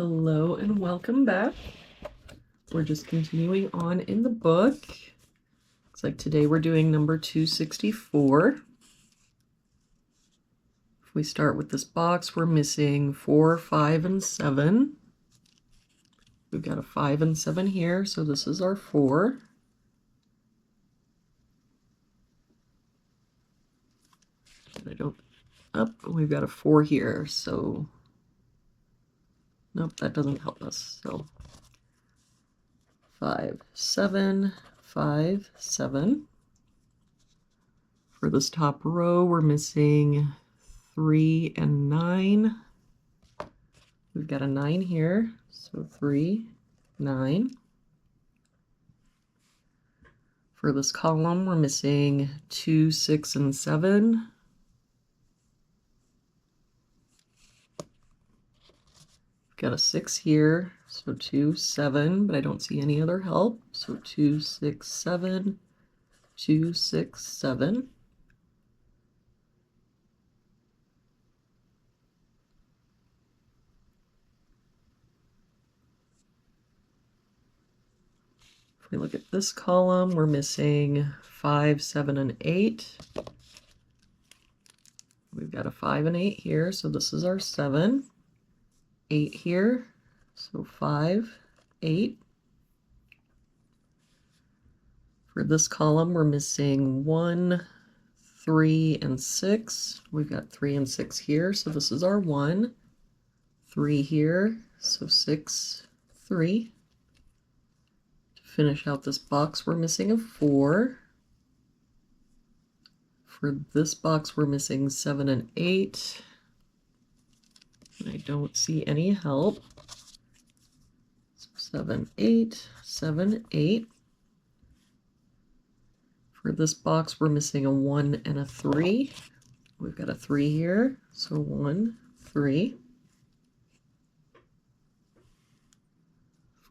Hello and welcome back. We're just continuing on in the book. Looks like today we're doing number 264. If we start with this box, we're missing 4, 5, and 7. We've got a 5 and 7 here, so this is our 4. We've got a 4 here, so nope, that doesn't help us. So 5, 7, 5, 7. For this top row, we're missing 3 and 9. We've got a 9 here, so 3, 9. For this column, we're missing 2, 6, and 7. We've got a 6 here, so 2, 7, but I don't see any other help. So 2, 6, 7, 2, 6, 7. If we look at this column, we're missing 5, 7, and 8. We've got a 5 and 8 here, so this is our 7. 8 here, so 5, 8. For this column, we're missing 1, 3, and 6. We've got 3 and 6 here, so this is our 1. 3 here, so 6, 3. To finish out this box, we're missing a 4. For this box, we're missing 7 and 8. And I don't see any help. So 7, 8, 7, 8. For this box, we're missing a 1 and a 3. We've got a 3 here, so 1, 3.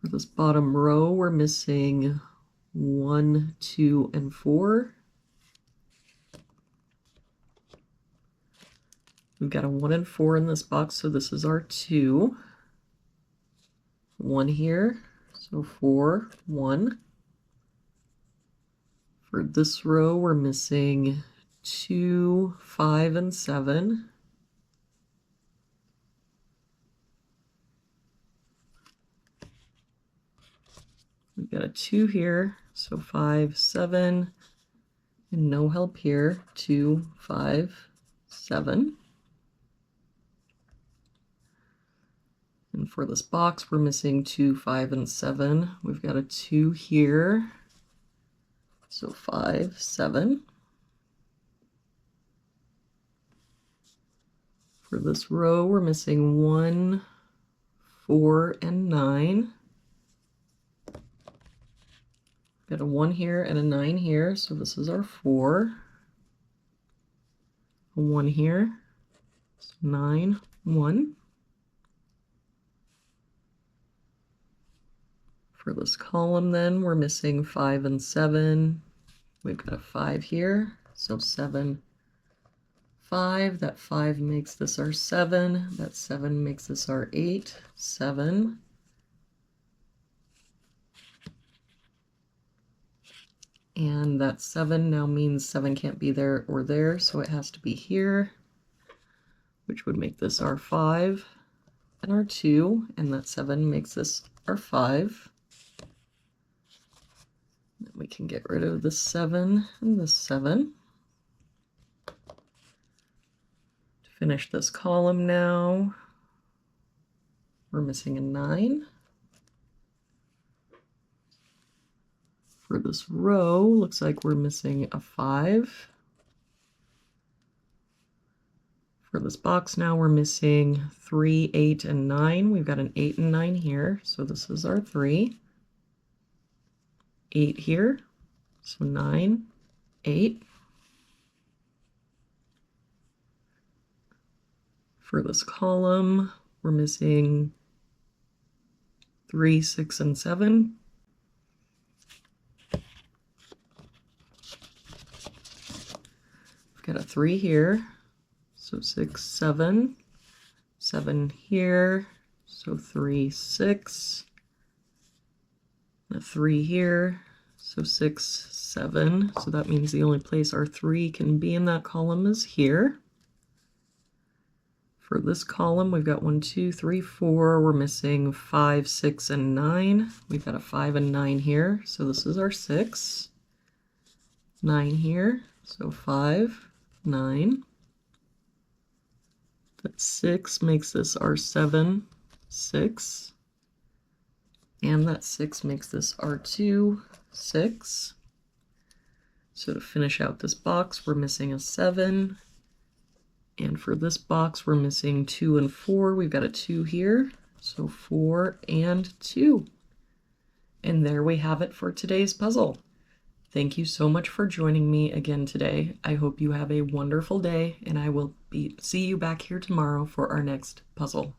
For this bottom row, we're missing 1, 2, and 4. We've got a 1 and 4 in this box, so this is our 2. 1 here, so 4, 1. For this row, we're missing 2, 5, and 7. We've got a 2 here, so 5, 7, and no help here. 2, 5, 7. And for this box, we're missing 2, 5, and 7. We've got a 2 here, so 5, 7. For this row, we're missing 1, 4, and 9. Got a 1 here and a 9 here, so this is our 4. A 1 here, so 9, 1. For this column then, we're missing 5 and 7. We've got a 5 here, so 7, 5. That 5 makes this our 7. That 7 makes this our 8, 7. And that 7 now means 7 can't be there or there, so it has to be here, which would make this our 5 and our 2, and that 7 makes this our 5. Then we can get rid of this 7 and this 7. To finish this column now, we're missing a 9. For this row, looks like we're missing a 5. For this box now, we're missing 3, 8, and 9. We've got an 8 and 9 here, so this is our 3. 8 here, so 9, 8. For this column, we're missing 3, 6, and 7. We've got a 3 here, so 6, 7. 7 here, so 3, 6, a 3 here, so 6, 7. So that means the only place our 3 can be in that column is here. For this column, we've got 1, 2, 3, 4. We're missing 5, 6, and 9. We've got a 5 and 9 here, so this is our 6. 9 here, so 5, 9. That 6 makes this our 7, 6. And that 6 makes this our 2, 6. So to finish out this box, we're missing a 7. And for this box, we're missing 2 and 4. We've got a 2 here, so 4 and 2. And there we have it for today's puzzle. Thank you so much for joining me again today. I hope you have a wonderful day, and I will see you back here tomorrow for our next puzzle.